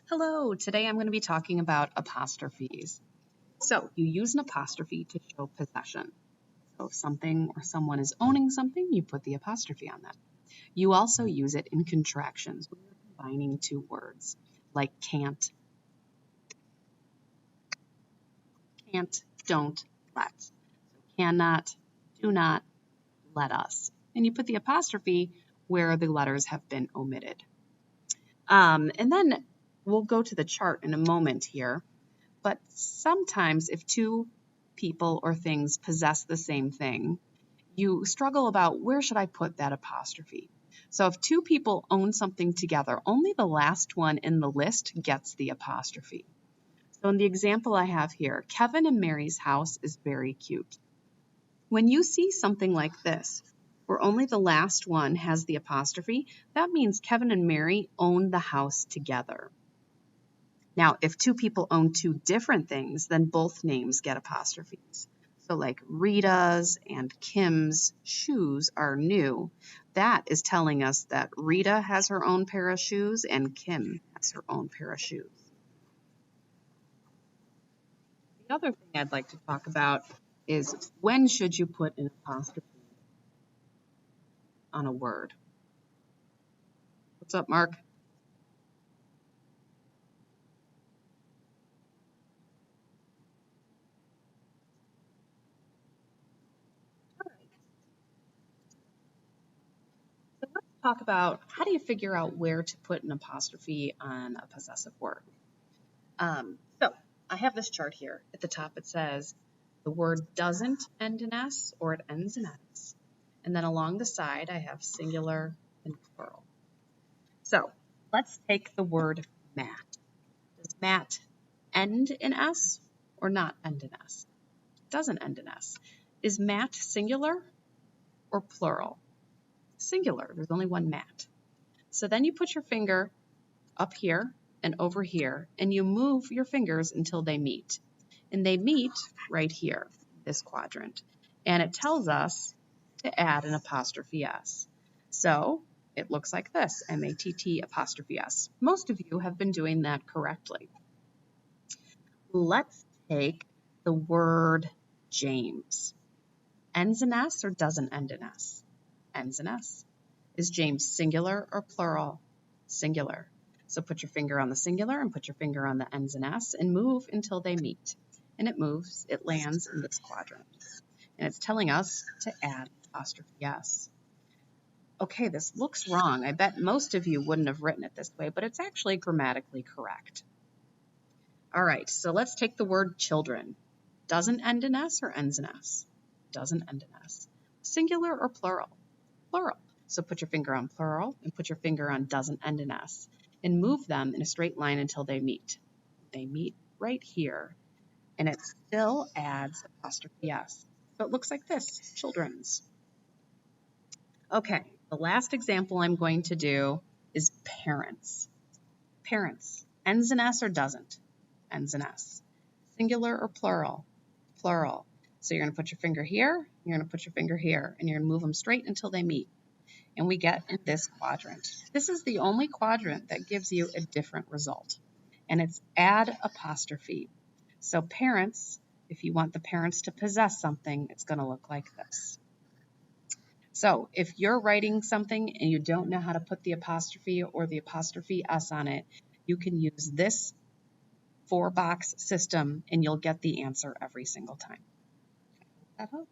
Hello, today I'm going to be talking about apostrophes. So you use an apostrophe to show possession. So if something or someone is owning something, you put the apostrophe on that. You also use it in contractions when you're combining two words, like can't, don't, let. So cannot, do not, let us. And you put the apostrophe where the letters have been omitted. And then we'll go to the chart in a moment here. But sometimes if two people or things possess the same thing, you struggle about where should I put that apostrophe. So if two people own something together, only the last one in the list gets the apostrophe. So in the example I have here, Kevin and Mary's house is very cute. When you see something like this, where only the last one has the apostrophe, that means Kevin and Mary own the house together. Now, if two people own two different things, then both names get apostrophes. So like Rita's and Kim's shoes are new. That is telling us that Rita has her own pair of shoes and Kim has her own pair of shoes. The other thing I'd like to talk about is when should you put an apostrophe on a word? What's up, Mark? So let's talk about how do you figure out where to put an apostrophe on a possessive word. So I have this chart here. At the top it says the word doesn't end in S or it ends in S. And then along the side I have singular and plural. So let's take the word Matt. Does Matt end in S or not end in S? It doesn't end in S. Is Matt singular or plural? Singular. There's only one Matt. So then you put your finger up here and over here, and you move your fingers until they meet. And they meet right here, this quadrant. And it tells us to add an apostrophe S. So it looks like this, M-A-T-T apostrophe S. Most of you have been doing that correctly. Let's take the word James. Ends in S or doesn't end in S? Ends in S. Is James singular or plural? Singular. So put your finger on the singular and put your finger on the ends in S and move until they meet. And it moves, it lands in this quadrant. And it's telling us to add apostrophe S. Okay, this looks wrong. I bet most of you wouldn't have written it this way, but it's actually grammatically correct. All right, so let's take the word children. Doesn't end in S or ends in S? Doesn't end in S. Singular or plural? Plural. So put your finger on plural and put your finger on doesn't end in S and move them in a straight line until they meet. They meet right here and it still adds apostrophe S. So it looks like this, children's. Okay, the last example I'm going to do is parents. Parents, ends in S or doesn't? Ends in S. Singular or plural? Plural. So you're going to put your finger here, you're going to put your finger here, and you're going to move them straight until they meet. And we get in this quadrant. This is the only quadrant that gives you a different result. And it's add apostrophe. So parents, if you want the parents to possess something, it's going to look like this. So if you're writing something and you don't know how to put the apostrophe or the apostrophe S on it, you can use this 4-box system and you'll get the answer every single time. That helps.